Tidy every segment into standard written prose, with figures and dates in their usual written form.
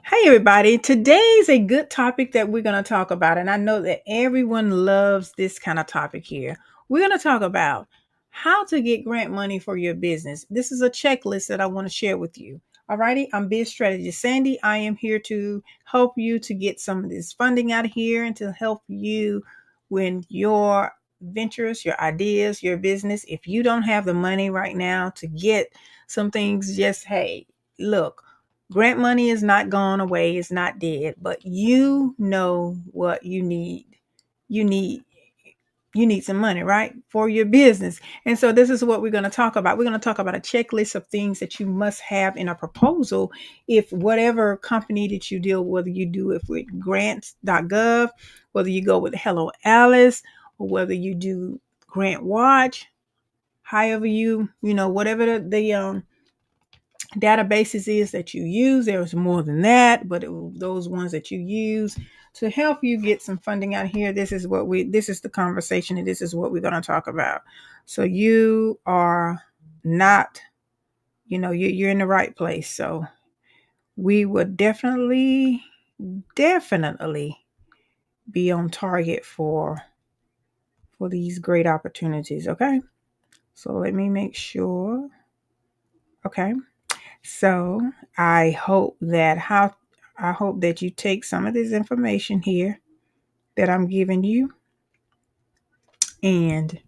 Hey, everybody. Today's a good topic that we're going to talk about. And I know that everyone loves this kind of topic here. We're going to talk about how to get grant money for your business. This is a checklist that I want to share with you. All righty. I'm Biz Strategist Sandy. I am here to help you to get some of this funding out of here and to help you when your ventures, your ideas, your business. If you don't have the money right now to get some things, just hey, look. Grant money is not gone away, it's not dead, but you know what you need. You need you need some money, right? For your business. And so this is what we're going to talk about. We're going to talk about a checklist of things that you must have in a proposal if whatever company that you deal with, whether you do it with grants.gov, whether you go with Hello Alice, or whether you do Grant Watch, however whatever the databases is that you use. There's more than that, but those ones that you use to help you get some funding out here. This is the conversation, and this is what we're going to talk about. So you are not, you're in the right place. So we would definitely be on target for these great opportunities. Okay. So let me make sure. Okay. So I hope that you take some of this information here that I'm giving you and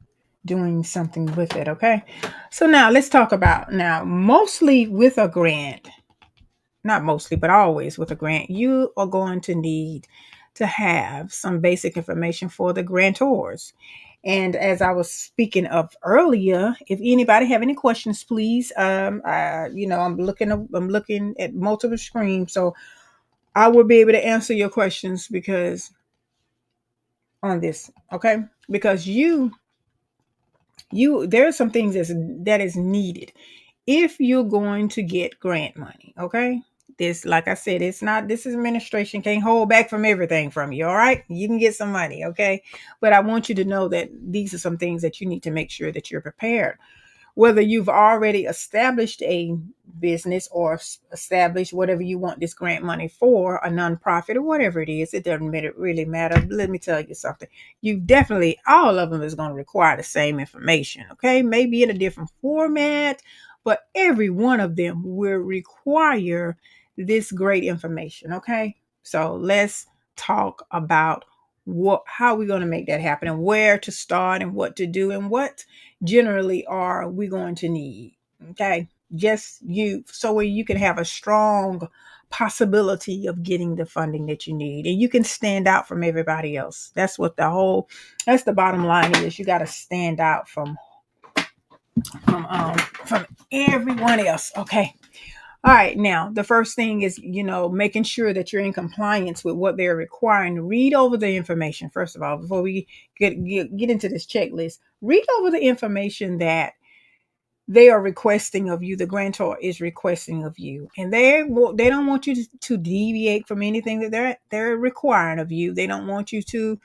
doing something with it, okay? So now let's talk about mostly with a grant, not mostly, but always with a grant, you are going to need to have some basic information for the grantors. And as I was speaking of earlier, if anybody have any questions, please, I'm looking at multiple screens, so I will be able to answer your questions because on this, okay? Because there are some things that is needed if you're going to get grant money, okay? This, like I said, it's not, this administration can't hold back from everything from you, all right? You can get some money, okay? But I want you to know that these are some things that you need to make sure that you're prepared. Whether you've already established a business or established whatever you want this grant money for, a nonprofit or whatever it is, it doesn't really matter. Let me tell you something. You definitely, all of them is going to require the same information, okay? Maybe in a different format, but every one of them will require this great information, okay? So let's talk about how we're going to make that happen and where to start and what to do and what generally are we going to need, okay? Just you, so where you can have a strong possibility of getting the funding that you need and you can stand out from everybody else. That's the bottom line is you got to stand out from everyone else, okay? All right, now the first thing is, making sure that you're in compliance with what they're requiring. Read over the information first of all before we get into this checklist. Read over the information that they are requesting of you. The grantor is requesting of you, and they don't want you to deviate from anything that they're requiring of you. They don't want you to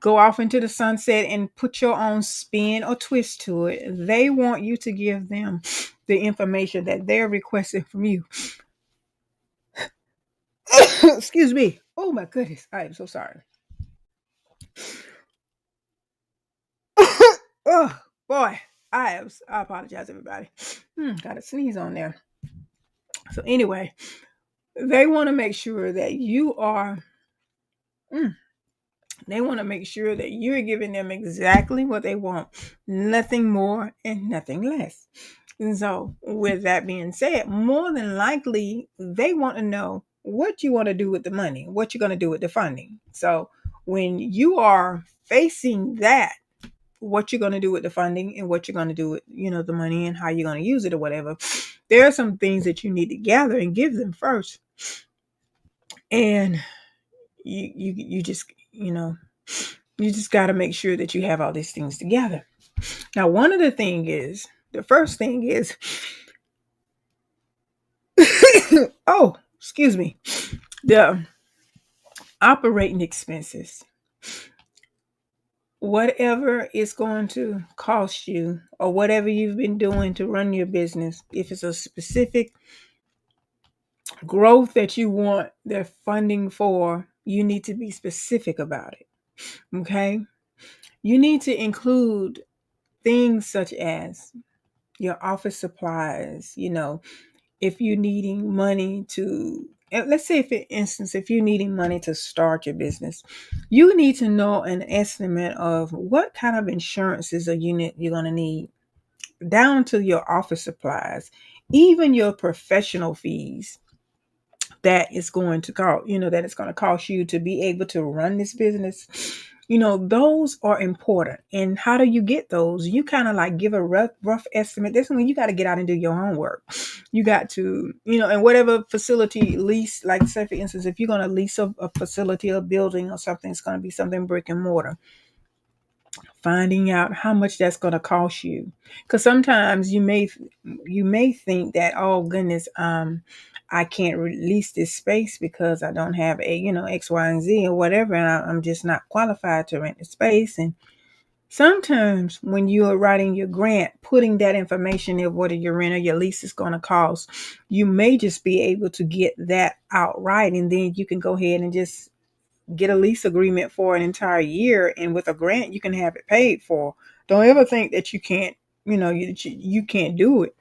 go off into the sunset and put your own spin or twist to it. They want you to give them the information that they're requesting from you. Excuse me. Oh my goodness. I am so sorry. Oh boy. I apologize, everybody. Got a sneeze on there. So anyway, they want to make sure that you are mm, they want to make sure that you're giving them exactly what they want, nothing more and nothing less. And so, with that being said, more than likely, they want to know what you want to do with the money, what you're going to do with the funding. So, when you are facing that, what you're going to do with the funding and what you're going to do with, the money and how you're going to use it or whatever, there are some things that you need to gather and give them first. And you just, you just got to make sure that you have all these things together. Now, the first thing is, oh, excuse me, the operating expenses. Whatever it's going to cost you, or whatever you've been doing to run your business, if it's a specific growth that you want their funding for, you need to be specific about it. Okay. You need to include things such as your office supplies, if you're needing money to, let's say, for instance, if you're needing money to start your business, you need to know an estimate of what kind of insurances a unit you're going to need, down to your office supplies, even your professional fees that is going to cost, that it's going to cost you to be able to run this business. Those are important. And how do you get those? You kind of like give a rough estimate. This is when you got to get out and do your homework. You got to, and whatever facility lease, like say for instance, if you're going to lease a facility, a building or something, it's going to be something brick and mortar. Finding out how much that's going to cost you, because sometimes you may think that, oh goodness, I can't release this space because I don't have a X, Y, and Z or whatever, and I'm just not qualified to rent the space. And sometimes when you are writing your grant, putting that information in, what your rent or your lease is going to cost, you may just be able to get that outright, and then you can go ahead and just get a lease agreement for an entire year, and with a grant you can have it paid for. Don't ever think that you can't, you can't do it,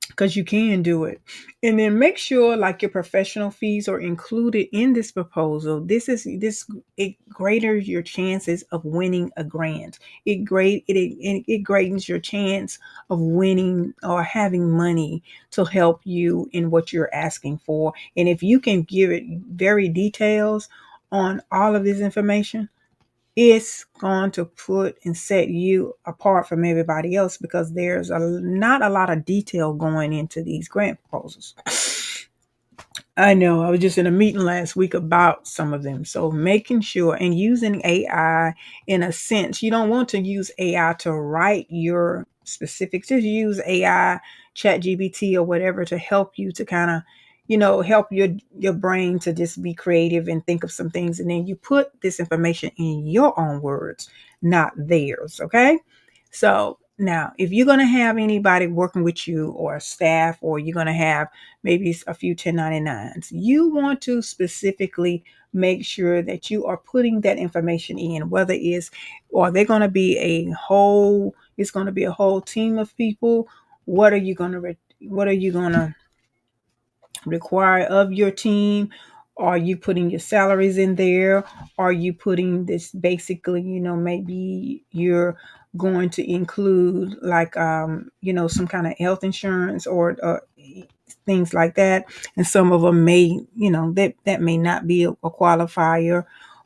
because you can do it. And then make sure like your professional fees are included in this proposal. It greaters your chances of winning a grant. It greatens your chance of winning or having money to help you in what you're asking for. And if you can give it very details on all of this information, it's going to put and set you apart from everybody else, because there's not a lot of detail going into these grant proposals. I know, I was just in a meeting last week about some of them. So making sure and using AI, in a sense, you don't want to use AI to write your specifics. Just use AI, ChatGPT or whatever, to help you to kind of, help your brain to just be creative and think of some things. And then you put this information in your own words, not theirs. Okay. So now, if you're going to have anybody working with you or staff, or you're going to have maybe a few 1099s, you want to specifically make sure that you are putting that information in, whether or they're going to be it's going to be a whole team of people. What are you going to require of your team? Are you putting your salaries in there? Are you putting this basically, maybe you're going to include like, some kind of health insurance or things like that. And some of them may, that may not be a qualifier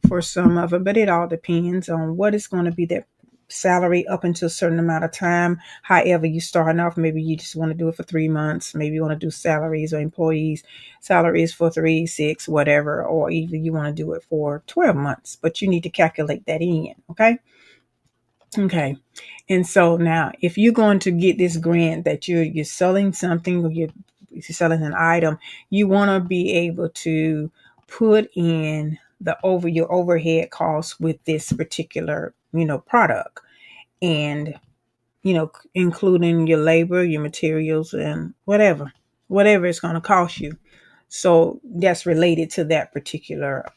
for some of them, but it all depends on what is going to be that salary up until a certain amount of time. However, you starting off, maybe you just want to do it for 3 months. Maybe you want to do salaries or employees salaries for 3, 6, whatever, or even you want to do it for 12 months, but you need to calculate that in. Okay. And so now, if you're going to get this grant that you're selling something, or you're selling an item, you want to be able to put in your overhead costs with this particular, product, and, including your labor, your materials, and whatever it's going to cost you. So that's related to that particular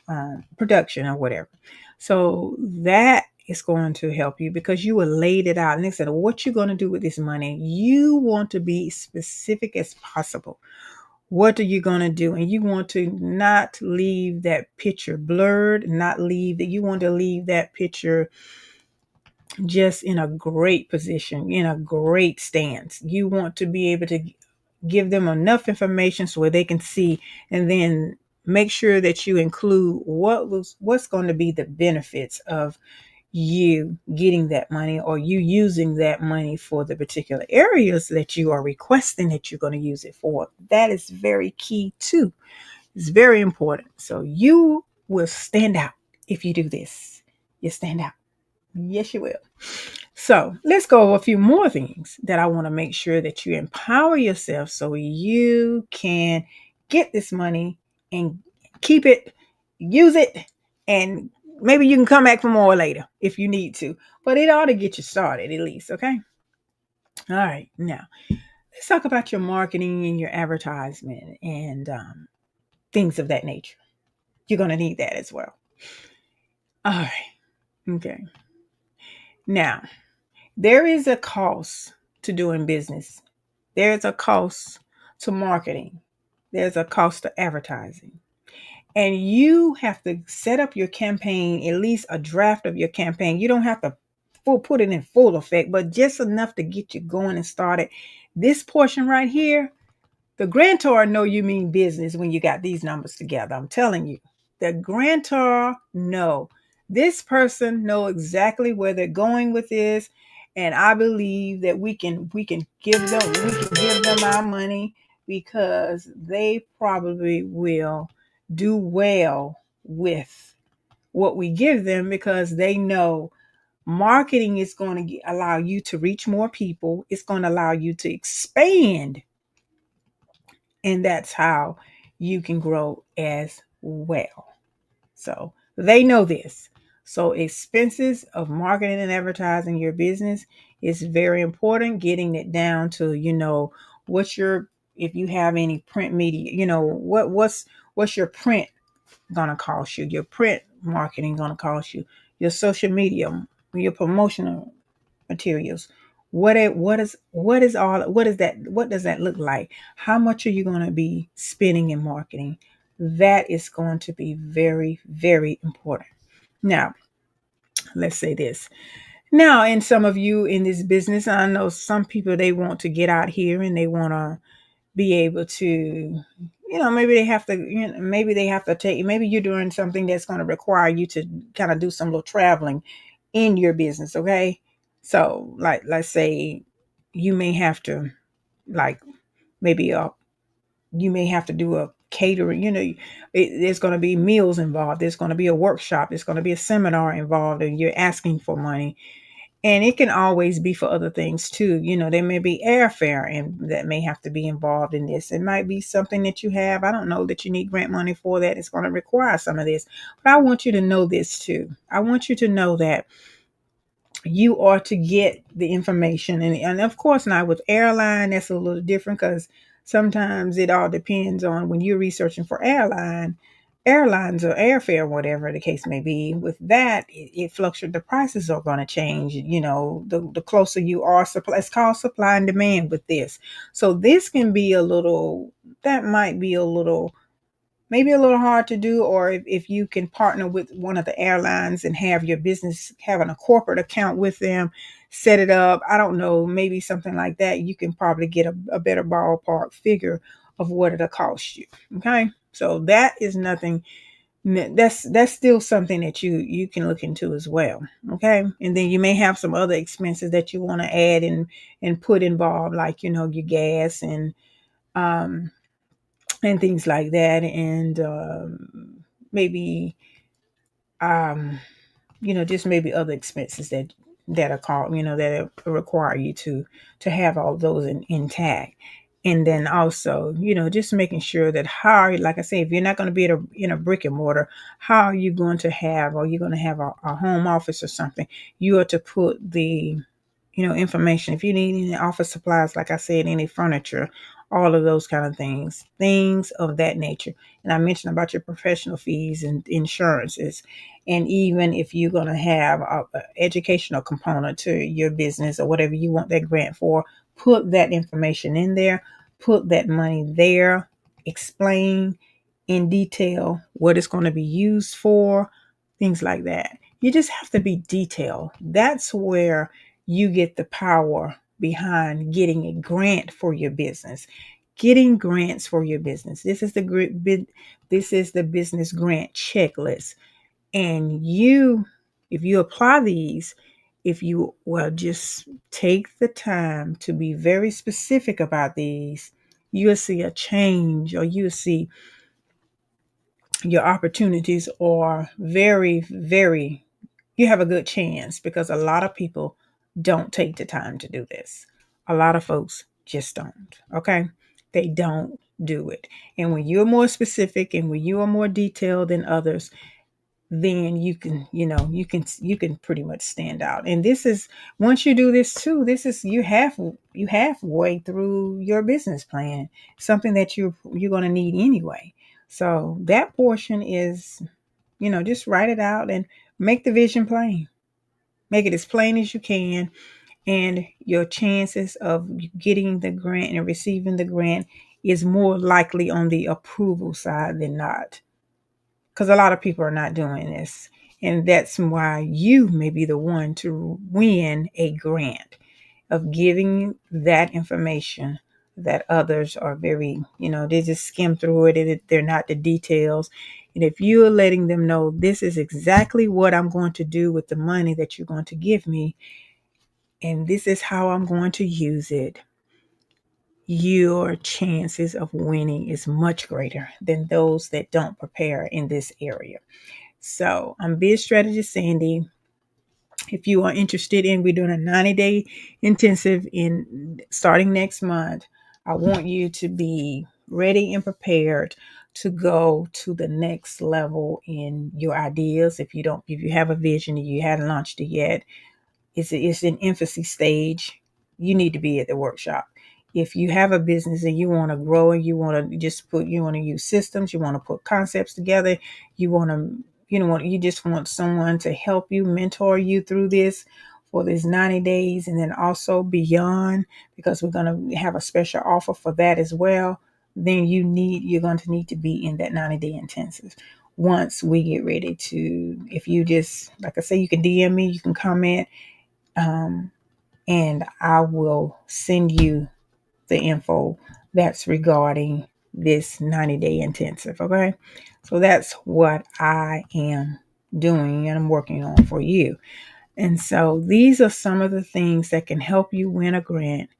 production or whatever. So that is going to help you, because you will laid it out. And they said, what you're going to do with this money, you want to be specific as possible. What are you going to do? And you want to not leave that picture blurred, you want to leave that picture just in a great position, in a great stance. You want to be able to give them enough information so they can see, and then make sure that you include what's going to be the benefits of you getting that money, or you using that money for the particular areas that you are requesting that you're going to use it for. That is very key too. It's very important. So you will stand out if you do this. You stand out. Yes, you will. So let's go over a few more things that I want to make sure that you empower yourself so you can get this money and keep it, use it, and maybe you can come back for more later if you need to. But it ought to get you started at least, okay? All right. Now, let's talk about your marketing and your advertisement and things of that nature. You're going to need that as well. All right. Okay. Now, there is a cost to doing business. There's a cost to marketing. There's a cost to advertising. And you have to set up your campaign, at least a draft of your campaign. You don't have to put it in full effect, but just enough to get you going and started. This portion right here, the grantor know you mean business when you got these numbers together. I'm telling you, the grantor know this person know exactly where they're going with this, and I believe that we can give them our money because they probably will do well with what we give them because they know marketing is going to allow you to reach more people. It's going to allow you to expand, and that's how you can grow as well. So they know this. So expenses of marketing and advertising your business is very important. Getting it down to, what's your, if you have any print media, what's your print gonna cost you? Your print marketing gonna cost you. Your social media, your promotional materials. What does that look like? How much are you going to be spending in marketing? That is going to be very, very important. Now, let's say this. Now, and some of you in this business, I know some people, they want to get out here and they want to be able to, maybe they have to, maybe they have to take, maybe you're doing something that's going to require you to kind of do some little traveling in your business. Okay. So like, let's say you may have to, like, maybe you may have to do a catering, there's going to be meals involved. There's going to be a workshop. There's going to be a seminar involved, and you're asking for money. And it can always be for other things too. There may be airfare and that may have to be involved in this. It might be something that you have. I don't know that you need grant money for that. It's going to require some of this. But I want you to know this too. I want you to know that you are to get the information. And of course, now with airline, that's a little different because sometimes it all depends on when you're researching for airlines or airfare, whatever the case may be. With that, it fluctuates. The prices are going to change. The closer you are, supply. It's called supply and demand with this. So this can be that might be maybe a little hard to do, or if you can partner with one of the airlines and have your business having a corporate account with them, set it up. I don't know, maybe something like that. You can probably get a better ballpark figure of what it'll cost you. Okay. So that is nothing. That's still something that you can look into as well. Okay. And then you may have some other expenses that you want to add and put involved, like, your gas um and things like that. And maybe um just maybe other expenses that are called, that require you to have all those intact. And then also, just making sure that like I say, if you're not going to be in a brick and mortar, how are you going to have, or you're going to have a home office or something, you are to put the information. If you need any office supplies, like I said, any furniture, all of those kind of things of that nature. And I mentioned about your professional fees and insurances. And even if you're going to have a educational component to your business or whatever you want that grant for, put that information in there, put that money there, explain in detail what it's going to be used for, things like that. You just have to be detailed. That's where you get the power behind getting a grant for your business. Getting grants for your business. This is the business grant checklist. And if you apply these, if you will just take the time to be very specific about these, you'll see a change, or you'll see your opportunities are very, very, you have a good chance, because a lot of people don't take the time to do this. A lot of folks just don't. Okay. They don't do it. And when you're more specific and when you are more detailed than others, then you can pretty much stand out. And this is, once you do this too, this is you halfway through your business plan, something that you're going to need anyway. So that portion is, just write it out and make the vision plain. Make it as plain as you can, and your chances of getting the grant and receiving the grant is more likely on the approval side than not, because a lot of people are not doing this. And that's why you may be the one to win a grant of giving that information that others are very, they just skim through it and they're not the details. And if you're letting them know, this is exactly what I'm going to do with the money that you're going to give me, and this is how I'm going to use it, your chances of winning is much greater than those that don't prepare in this area. So I'm Biz Strategist Sandy. If you are interested in, we're doing a 90-day intensive in starting next month. I want you to be ready and prepared to go to the next level in your ideas. If you have a vision and you haven't launched it yet, it's in infancy stage, you need to be at the workshop. If you have a business and you want to grow and you want to use systems, you want to put concepts together, you want to, you just want someone to help you, mentor you through this for this 90 days and then also beyond, because we're going to have a special offer for that as well, then you're going to need to be in that 90-day intensive. Once we get ready to, if you just, like I say, you can DM me, you can comment, um, and I will send you the info that's regarding this 90-day intensive. Okay. So that's what I am doing and I'm working on for you. And so these are some of the things that can help you win a grant.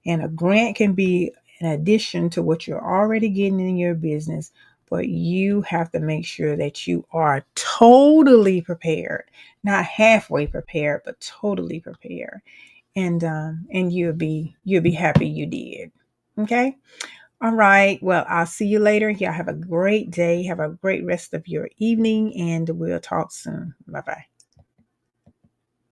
And a grant can be an addition to what you're already getting in your business, but you have to make sure that you are totally prepared, not halfway prepared, but totally prepared. And you'll be happy you did. Okay. All right. Well, I'll see you later. Y'all have a great day. Have a great rest of your evening, and we'll talk soon. Bye bye.